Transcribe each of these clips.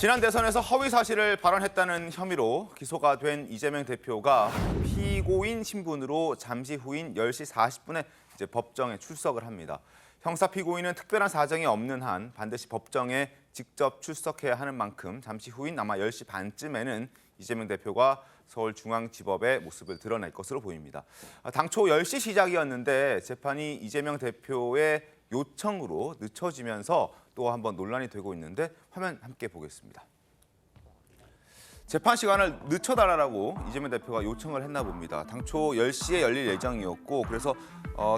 지난 대선에서 허위 사실을 발언했다는 혐의로 기소가 된 이재명 대표가 피고인 신분으로 잠시 후인 10시 40분에 이제 법정에 출석을 합니다. 형사 피고인은 특별한 사정이 없는 한 반드시 법정에 직접 출석해야 하는 만큼 잠시 후인 아마 10시 반쯤에는 이재명 대표가 서울중앙지법의 모습을 드러낼 것으로 보입니다. 당초 10시 시작이었는데 재판이 이재명 대표의 요청으로 늦춰지면서 또 한번 논란이 되고 있는데 화면 함께 보겠습니다. 재판 시간을 늦춰달라고 이재명 대표가 요청을 했나 봅니다. 당초 10시에 열릴 예정이었고 그래서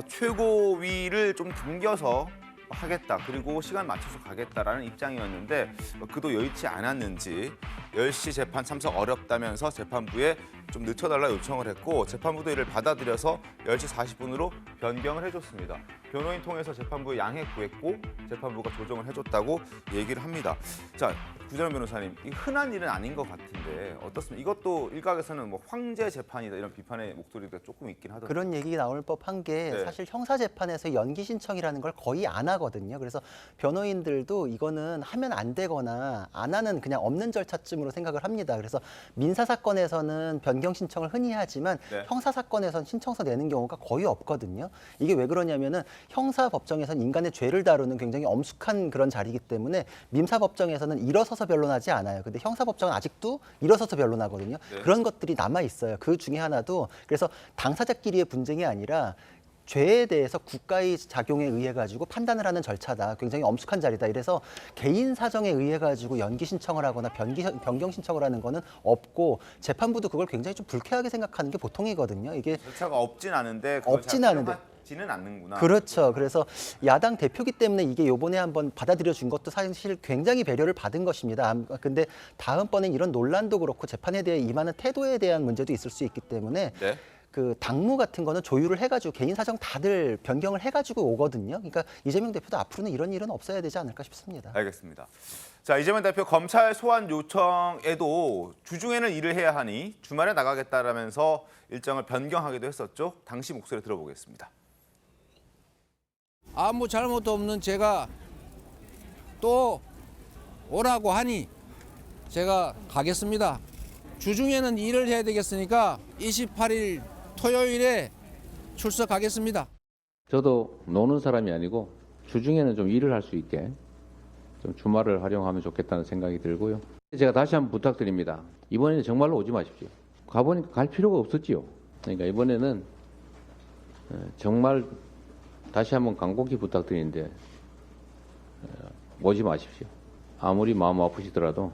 최고위를 좀 당겨서 하겠다. 그리고 시간 맞춰서 가겠다라는 입장이었는데 그도 여의치 않았는지 10시 재판 참석 어렵다면서 재판부에 좀 늦춰달라 요청을 했고 재판부도 이를 받아들여서 10시 40분으로 변경을 해줬습니다. 변호인 통해서 재판부에 양해 구했고 재판부가 조정을 해줬다고 얘기를 합니다. 자, 구재원 변호사님, 이 흔한 일은 아닌 것 같은데 어떻습니까? 이것도 일각에서는 뭐 황제 재판이다 이런 비판의 목소리가 조금 있긴 하던데. 그런 얘기 나올 법한 게 사실 형사 재판에서 연기 신청이라는 걸 거의 안 하거든요. 그래서 변호인들도 이거는 하면 안 되거나 안 하는 그냥 없는 절차쯤으로 생각을 합니다. 그래서 민사 사건에서는 변경 신청을 흔히 하지만 형사 사건에서는 신청서 내는 경우가 거의 없거든요. 이게 왜 그러냐면은 형사 법정에서는 인간의 죄를 다루는 굉장히 엄숙한 그런 자리이기 때문에 민사 법정에서는 일어서서 변론하지 않아요. 근데 형사 법정은 아직도 일어서서 변론하거든요. 그런 것들이 남아 있어요. 그 중에 하나도 그래서 당사자끼리의 분쟁이 아니라 죄에 대해서 국가의 작용에 의해 가지고 판단을 하는 절차다. 굉장히 엄숙한 자리다. 이래서 개인 사정에 의해 가지고 연기 신청을 하거나 변경 신청을 하는 거는 없고 재판부도 그걸 굉장히 좀 불쾌하게 생각하는 게 보통이거든요. 이게 절차가 없진 않은데 지는 않는구나. 그렇죠. 그래서 야당 대표기 때문에 이게 이번에 한번 받아들여 준 것도 사실 굉장히 배려를 받은 것입니다. 근데 다음번엔 이런 논란도 그렇고 재판에 대해 임하는 태도에 대한 문제도 있을 수 있기 때문에 그 당무 같은 거는 조율을 해가지고 개인 사정 다들 변경을 해가지고 오거든요. 그러니까 이재명 대표도 앞으로는 이런 일은 없어야 되지 않을까 싶습니다. 알겠습니다. 자, 이재명 대표 검찰 소환 요청에도 주중에는 일을 해야 하니 주말에 나가겠다라면서 일정을 변경하기도 했었죠. 당시 목소리 들어보겠습니다. 아무 잘못도 없는 제가 또 오라고 하니 제가 가겠습니다. 주중에는 일을 해야 되겠으니까 28일 토요일에 출석하겠습니다. 저도 노는 사람이 아니고 주중에는 좀 일을 할 수 있게 좀 주말을 활용하면 좋겠다는 생각이 들고요. 제가 다시 한번 부탁드립니다. 이번에는 정말로 오지 마십시오. 가보니까 갈 필요가 없었지요. 그러니까 이번에는 정말 다시 한번 간곡히 부탁드리는데 오지 마십시오. 아무리 마음 아프시더라도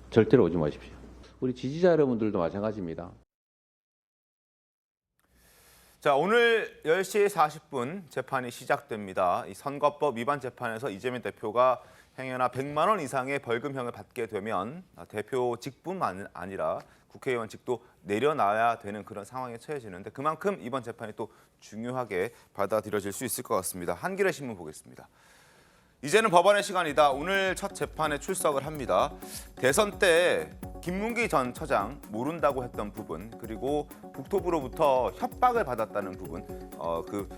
절대로 오지 마십시오. 우리 지지자 여러분들도 마찬가지입니다. 자, 오늘 10시 40분 재판이 시작됩니다. 이 선거법 위반 재판에서 이재명 대표가 행여나 100만 원 이상의 벌금형을 받게 되면 대표직뿐만 아니라 국회의원직도 내려놔야 되는 그런 상황에 처해지는데 그만큼 이번 재판이 또 중요하게 받아들여질 수 있을 것 같습니다. 한겨레 신문 보겠습니다. 이제는 법원의 시간이다. 오늘 첫 재판에 출석을 합니다. 대선 때 김문기 전 처장 모른다고 했던 부분 그리고 국토부로부터 협박을 받았다는 부분 그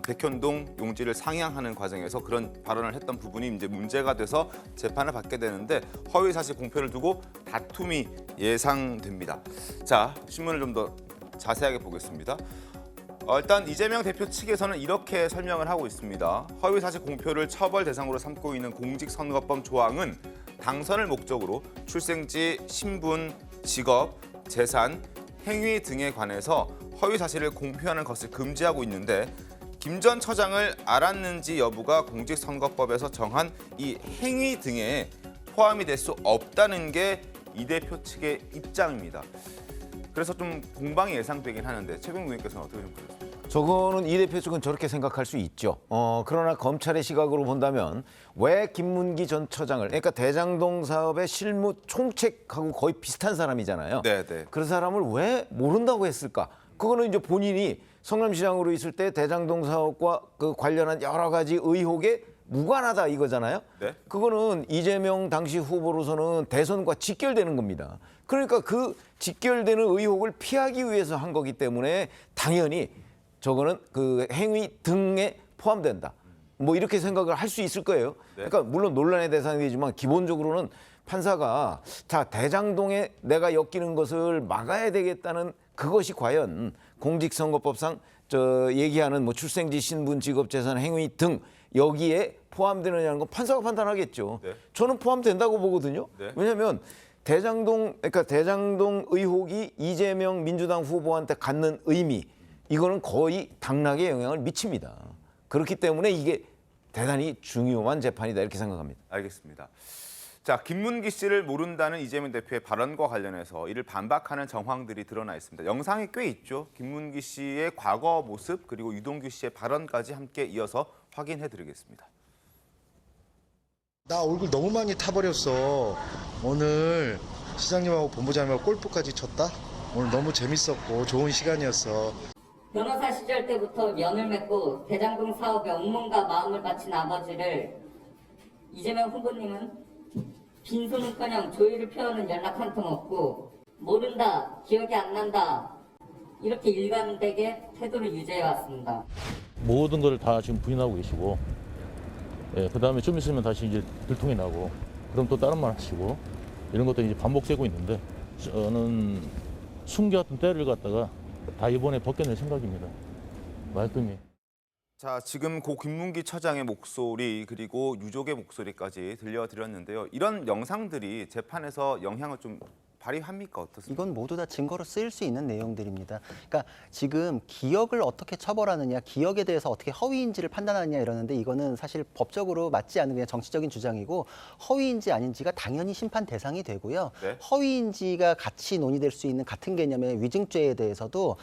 백현동 용지를 상향하는 과정에서 그런 발언을 했던 부분이 이제 문제가 돼서 재판을 받게 되는데 허위 사실 공표를 두고 다툼이 예상됩니다. 자, 신문을 좀 더 자세하게 보겠습니다. 일단 이재명 대표 측에서는 이렇게 설명을 하고 있습니다. 허위사실 공표를 처벌 대상으로 삼고 있는 공직선거법 조항은 당선을 목적으로 출생지, 신분, 직업, 재산, 행위 등에 관해서 허위사실을 공표하는 것을 금지하고 있는데 김 전 처장을 알았는지 여부가 공직선거법에서 정한 이 행위 등에 포함이 될 수 없다는 게 이 대표 측의 입장입니다. 그래서 좀 공방이 예상되긴 하는데 최병국 의원께서는 어떻게 좀 보셨습니까? 저거는 이 대표 측은 저렇게 생각할 수 있죠. 그러나 검찰의 시각으로 본다면 왜 김문기 전 처장을 그러니까 대장동 사업의 실무 총책하고 거의 비슷한 사람이잖아요. 네. 그 사람을 왜 모른다고 했을까? 그거는 이제 본인이 성남시장으로 있을 때 대장동 사업과 그 관련한 여러 가지 의혹에 무관하다 이거잖아요. 그거는 이재명 당시 후보로서는 대선과 직결되는 겁니다. 그러니까 그 직결되는 의혹을 피하기 위해서 한 거기 때문에 당연히 저거는 그 행위 등에 포함된다. 뭐 이렇게 생각을 할 수 있을 거예요. 그러니까 물론 논란의 대상이 되지만 기본적으로는 판사가 자 대장동에 내가 엮이는 것을 막아야 되겠다는 그것이 과연 공직선거법상 얘기하는 뭐 출생지, 신분, 직업, 재산, 행위 등 여기에 포함되느냐는 건 판사가 판단하겠죠. 네. 저는 포함된다고 보거든요. 네. 왜냐하면 그러니까 대장동 의혹이 이재명 민주당 후보한테 갖는 의미, 이거는 거의 당락에 영향을 미칩니다. 그렇기 때문에 이게 대단히 중요한 재판이다 이렇게 생각합니다. 알겠습니다. 자, 김문기 씨를 모른다는 이재명 대표의 발언과 관련해서 이를 반박하는 정황들이 드러나 있습니다. 영상이 꽤 있죠. 김문기 씨의 과거 모습 그리고 유동규 씨의 발언까지 함께 이어서 확인해드리겠습니다. 나 얼굴 너무 많이 타버렸어. 오늘 시장님하고 본부장님하고 골프까지 쳤다? 오늘 너무 재밌었고 좋은 시간이었어. 변호사 시절 때부터 연을 맺고 대장동 사업에 온몸과 마음을 바친 아버지를 이재명 후보님은 빈손은커녕 조의를 표하는 연락 한 통 없고 모른다, 기억이 안 난다 이렇게 일관되게 태도를 유지해 왔습니다. 모든 걸 다 지금 부인하고 계시고, 예, 그다음에 좀 있으면 다시 이제 들통이 나고, 그럼 또 다른 말 하시고 이런 것도 이제 반복되고 있는데 저는 숨겨왔던 때를 갖다가 다 이번에 벗겨낼 생각입니다. 말끔히. 자, 지금 고 김문기 처장의 목소리 그리고 유족의 목소리까지 들려드렸는데요. 이런 영상들이 재판에서 영향을 좀 발휘합니까? 어떻습니까? 이건 모두 다 증거로 쓰일 수 있는 내용들입니다. 그러니까 지금 기억을 어떻게 처벌하느냐, 기억에 대해서 어떻게 허위인지를 판단하느냐 이러는데 이거는 사실 법적으로 맞지 않는 그냥 정치적인 주장이고 허위인지 아닌지가 당연히 심판 대상이 되고요. 네. 허위인지가 같이 논의될 수 있는 같은 개념의 위증죄에 대해서도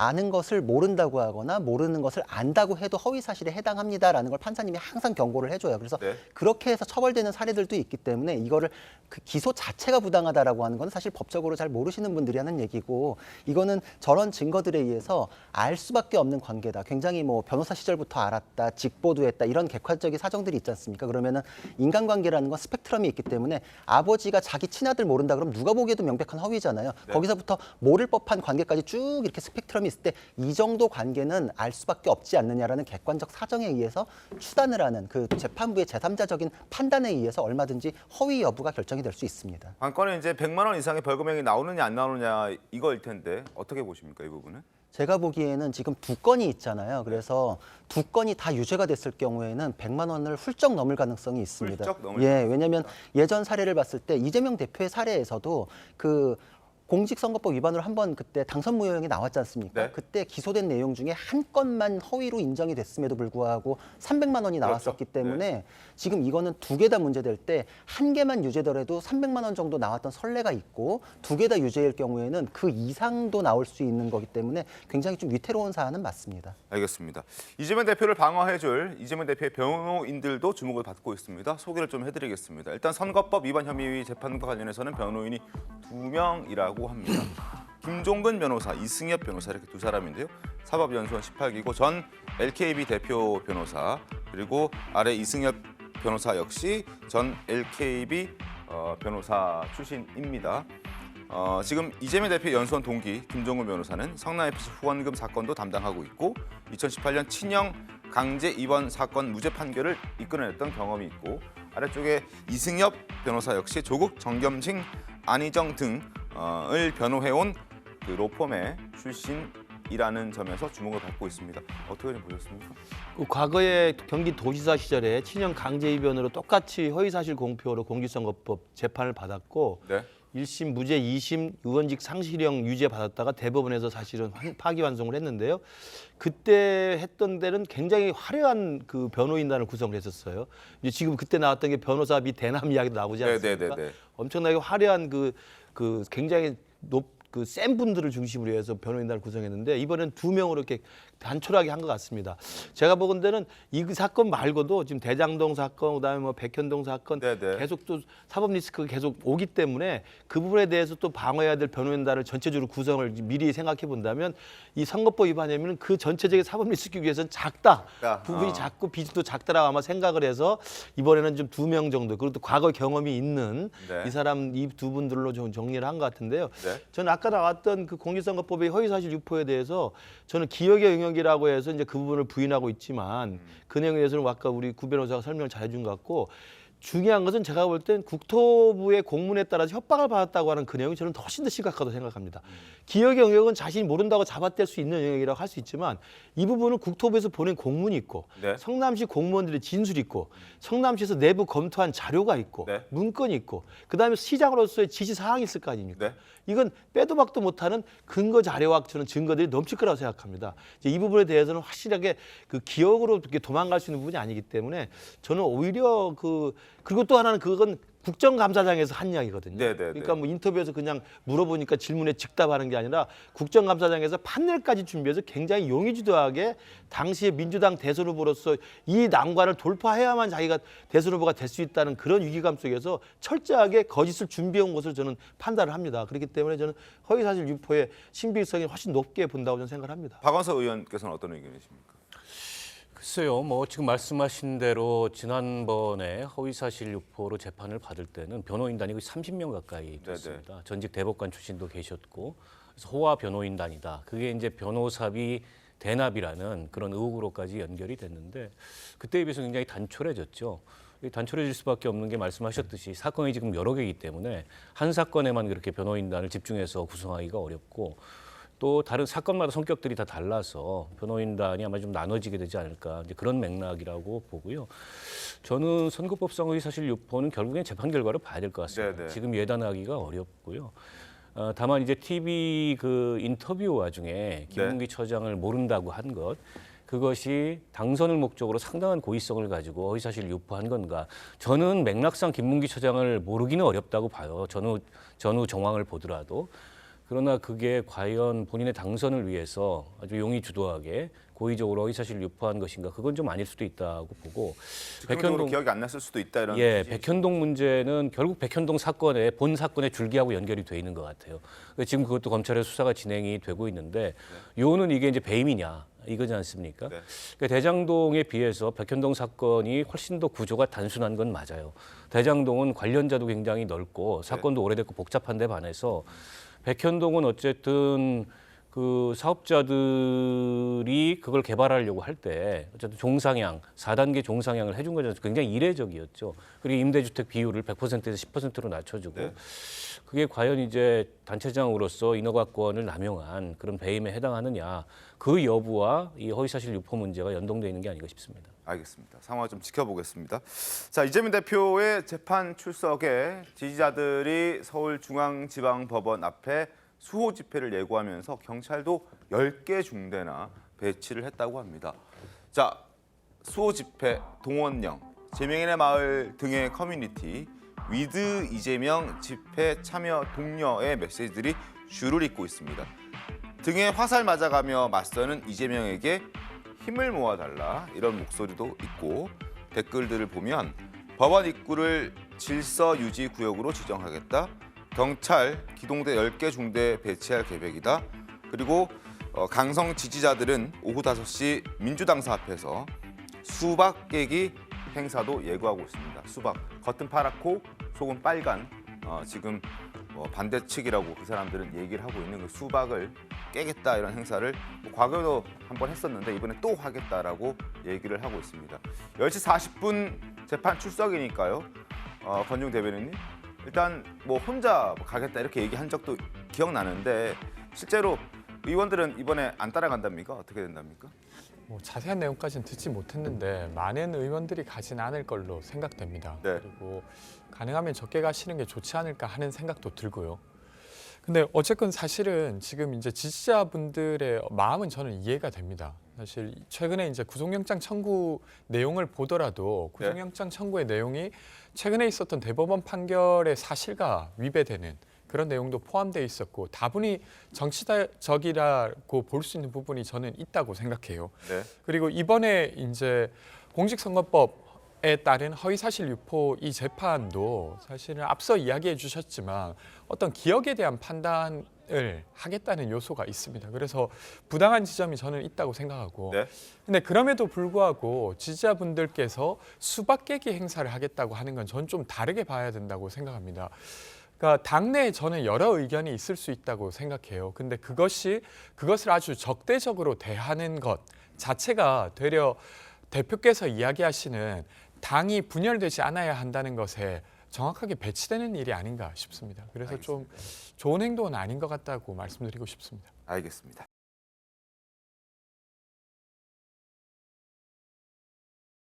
아는 것을 모른다고 하거나 모르는 것을 안다고 해도 허위 사실에 해당합니다라는 걸 판사님이 항상 경고를 해줘요. 그래서 네. 그렇게 해서 처벌되는 사례들도 있기 때문에 이거를 그 기소 자체가 부당하다라고 하는 건 사실 법적으로 잘 모르시는 분들이 하는 얘기고 이거는 저런 증거들에 의해서 알 수밖에 없는 관계다. 굉장히 뭐 변호사 시절부터 알았다, 직보도했다 이런 객관적인 사정들이 있지 않습니까? 그러면은 인간관계라는 건 스펙트럼이 있기 때문에 아버지가 자기 친아들 모른다 그러면 누가 보기에도 명백한 허위잖아요. 네. 거기서부터 모를 법한 관계까지 쭉 이렇게 스펙트럼이 있을 때 이 정도 관계는 알 수밖에 없지 않느냐라는 객관적 사정에 의해서 추단을 하는 그 재판부의 제3자적인 판단에 의해서 얼마든지 허위 여부가 결정이 될 수 있습니다. 관건은 이제 100만 원 이상의 벌금액이 나오느냐 안 나오느냐 이거일 텐데 어떻게 보십니까, 이 부분은? 제가 보기에는 지금 두 건이 있잖아요. 그래서 두 건이 다 유죄가 됐을 경우에는 100만 원을 훌쩍 넘을 가능성이 있습니다. 훌쩍 넘을 예, 왜냐하면 예전 사례를 봤을 때 이재명 대표의 사례에서도 그 공직선거법 위반으로 한번 그때 당선 무효형이 나왔지 않습니까? 네. 그때 기소된 내용 중에 한 건만 허위로 인정이 됐음에도 불구하고 300만 원이 나왔었기 그렇죠. 때문에 지금 이거는 두 개 다 문제될 때 한 개만 유죄더라도 300만 원 정도 나왔던 선례가 있고 두 개 다 유죄일 경우에는 그 이상도 나올 수 있는 거기 때문에 굉장히 좀 위태로운 사안은 맞습니다. 알겠습니다. 이재명 대표를 방어해줄 이재명 대표의 변호인들도 주목을 받고 있습니다. 소개를 좀 해드리겠습니다. 일단 선거법 위반 혐의 재판과 관련해서는 변호인이 2명이라고 합니다. 김종근 변호사, 이승엽 변호사 이렇게 두 사람인데요. 사법연수원 18기고 전 LKB 대표 변호사 그리고 아래 이승엽 변호사 역시 전 LKB 변호사 출신입니다. 지금 이재명 대표 연수원 동기 김종근 변호사는 성남FC 후원금 사건도 담당하고 있고 2018년 친형 강제 입원 사건 무죄 판결을 이끌어냈던 경험이 있고 아래쪽에 이승엽 변호사 역시 조국, 정겸식, 안희정 등을 변호해온 그 로펌의 출신이라는 점에서 주목을 받고 있습니다. 어떻게 좀 보셨습니까? 그 과거에 경기도지사 시절에 친형 강제 입원으로 똑같이 허위사실 공표로 공직선거법 재판을 받았고 네. 1심 무죄, 2심 의원직 상실형 유죄 받았다가 대법원에서 사실은 파기환송을 했는데요. 그때 했던 데는 굉장히 화려한 그 변호인단을 구성을 했었어요. 이제 지금 그때 나왔던 게 변호사 및 대남 이야기도 나오지 않습니까? 네. 엄청나게 화려한 그 굉장히 그 센 분들을 중심으로 해서 변호인단을 구성했는데 이번엔 2명으로 이렇게 단촐하게 한 것 같습니다. 제가 보건대는 이 사건 말고도 지금 대장동 사건, 그다음에 뭐 백현동 사건 네네. 계속 또 사법 리스크가 계속 오기 때문에 그 부분에 대해서 또 방어해야 될 변호인단을 전체적으로 구성을 미리 생각해 본다면 이 선거법 위반 혐의는 그 전체적인 사법 리스크 위해서는 작다. 부분이 작고 비중도 작다라고 아마 생각을 해서 이번에는 좀 2명 정도 그리고 또 과거 경험이 있는 네. 이 사람 이 두 분들로 좀 정리를 한 것 같은데요. 네. 저는 아까 나왔던 그 공직선거법의 허위사실 유포에 대해서 저는 기억의 영역이라고 해서 이제 그 부분을 부인하고 있지만 그 내용에 대해서는 아까 우리 구 변호사가 설명을 잘 해준 것 같고 중요한 것은 제가 볼 땐 국토부의 공문에 따라서 협박을 받았다고 하는 그 내용이 저는 훨씬 더 심각하다고 생각합니다. 기억의 영역은 자신이 모른다고 잡아뗄 수 있는 영역이라고 할 수 있지만 이 부분은 국토부에서 보낸 공문이 있고 네. 성남시 공무원들의 진술이 있고 성남시에서 내부 검토한 자료가 있고 네. 문건이 있고 그다음에 시장으로서의 지시 사항이 있을 거 아닙니까? 네. 이건 빼도 박도 못하는 근거 자료와 저는 증거들이 넘칠 거라고 생각합니다. 이제 이 부분에 대해서는 확실하게 그 기억으로 이렇게 도망갈 수 있는 부분이 아니기 때문에 저는 오히려 그리고 또 하나는 그건 국정감사장에서 한 이야기거든요. 네, 네, 그러니까 네. 뭐 인터뷰에서 그냥 물어보니까 질문에 즉답하는 게 아니라 국정감사장에서 판넬까지 준비해서 굉장히 용의주도하게 당시에 민주당 대선 후보로서 이 난관을 돌파해야만 자기가 대선 후보가 될 수 있다는 그런 위기감 속에서 철저하게 거짓을 준비해온 것을 저는 판단을 합니다. 그렇기 때문에 저는 허위사실 유포의 신빙성이 훨씬 높게 본다고 저는 생각을 합니다. 박원석 의원께서는 어떤 의견이십니까? 글쎄요, 뭐 지금 말씀하신 대로 지난번에 허위사실 유포로 재판을 받을 때는 변호인단이 거의 30명 가까이 됐습니다. 전직 대법관 출신도 계셨고, 그래서 호화 변호인단이다. 그게 이제 변호사비 대납이라는 그런 의혹으로까지 연결이 됐는데 그때에 비해서 굉장히 단촐해졌죠. 단촐해질 수밖에 없는 게 말씀하셨듯이 사건이 지금 여러 개이기 때문에 한 사건에만 그렇게 변호인단을 집중해서 구성하기가 어렵고 또 다른 사건마다 성격들이 다 달라서 변호인단이 아마 좀 나눠지게 되지 않을까 이제 그런 맥락이라고 보고요. 저는 선거법상 허위사실 유포는 결국엔 재판 결과를 봐야 될 것 같습니다. 네네. 지금 예단하기가 어렵고요. 다만 이제 TV 그 인터뷰 와중에 김문기 처장을 모른다고 한 것. 그것이 당선을 목적으로 상당한 고의성을 가지고 허위사실 유포한 건가? 저는 맥락상 김문기 처장을 모르기는 어렵다고 봐요. 전후 정황을 보더라도. 그러나 그게 과연 본인의 당선을 위해서 아주 용의주도하게 고의적으로 허위사실 유포한 것인가? 그건 좀 아닐 수도 있다고 보고. 백현동 기억이 안 났을 수도 있다 이런. 예, 뜻이죠. 백현동 문제는 결국 백현동 사건의 본 사건의 줄기하고 연결이 돼 있는 것 같아요. 지금 그것도 검찰의 수사가 진행이 되고 있는데 요는 이게 이제 배임이냐 이거지 않습니까? 네. 그러니까 대장동에 비해서 백현동 사건이 훨씬 더 구조가 단순한 건 맞아요. 대장동은 관련자도 굉장히 넓고 사건도 오래됐고 복잡한데 반해서 백현동은 어쨌든 그 사업자들이 그걸 개발하려고 할 때 어쨌든 종상향, 4단계 종상향을 해준 거잖아요. 굉장히 이례적이었죠. 그리고 임대주택 비율을 100%에서 10%로 낮춰주고 네. 그게 과연 이제 단체장으로서 인허가권을 남용한 그런 배임에 해당하느냐 그 여부와 이 허위사실 유포 문제가 연동되어 있는 게 아닌가 싶습니다. 알겠습니다. 상황을 좀 지켜보겠습니다. 자, 이재명 대표의 재판 출석에 지지자들이 서울중앙지방법원 앞에 수호 집회를 예고하면서 경찰도 10개 중대나 배치를 했다고 합니다. 자, 수호 집회 동원령, 제명인의 마을 등의 커뮤니티, 위드 이재명 집회 참여 독려의 메시지들이 줄을 잇고 있습니다. 등에 화살 맞아가며 맞서는 이재명에게 힘을 모아달라 이런 목소리도 있고 댓글들을 보면 법원 입구를 질서 유지 구역으로 지정하겠다. 경찰 기동대 10개 중대 배치할 계획이다. 그리고 강성 지지자들은 오후 5시 민주당사 앞에서 수박 깨기 행사도 예고하고 있습니다. 수박 겉은 파랗고 속은 빨간 지금 반대 측이라고 그 사람들은 얘기를 하고 있는 그 수박을 깨겠다 이런 행사를 과거에도 한번 했었는데 이번에 또 하겠다라고 얘기를 하고 있습니다. 10시 40분 재판 출석이니까요. 권중 대변인님 일단 뭐 혼자 가겠다 이렇게 얘기한 적도 기억나는데 실제로 의원들은 이번에 안 따라간답니까? 어떻게 된답니까? 뭐 자세한 내용까지는 듣지 못했는데 많은 의원들이 가진 않을 걸로 생각됩니다. 네. 그리고 가능하면 적게 가시는 게 좋지 않을까 하는 생각도 들고요. 근데 어쨌건 사실은 지금 이제 지지자분들의 마음은 저는 이해가 됩니다. 사실 최근에 이제 구속영장 청구 내용을 보더라도 구속영장 청구의 내용이 최근에 있었던 대법원 판결의 사실과 위배되는 그런 내용도 포함되어 있었고 다분히 정치적이라고 볼 수 있는 부분이 저는 있다고 생각해요. 네. 그리고 이번에 이제 공직선거법에 따른 허위사실 유포 이 재판도 사실은 앞서 이야기해 주셨지만 어떤 기억에 대한 판단을 하겠다는 요소가 있습니다. 그래서 부당한 지점이 저는 있다고 생각하고 네. 근데 그럼에도 불구하고 지지자분들께서 수박 깨기 행사를 하겠다고 하는 건 저는 좀 다르게 봐야 된다고 생각합니다. 그러니까 당내에 저는 여러 의견이 있을 수 있다고 생각해요. 근데 그것을 아주 적대적으로 대하는 것 자체가 되려 대표께서 이야기하시는 당이 분열되지 않아야 한다는 것에 정확하게 배치되는 일이 아닌가 싶습니다. 그래서 좀 좋은 행동은 아닌 것 같다고 말씀드리고 싶습니다. 알겠습니다.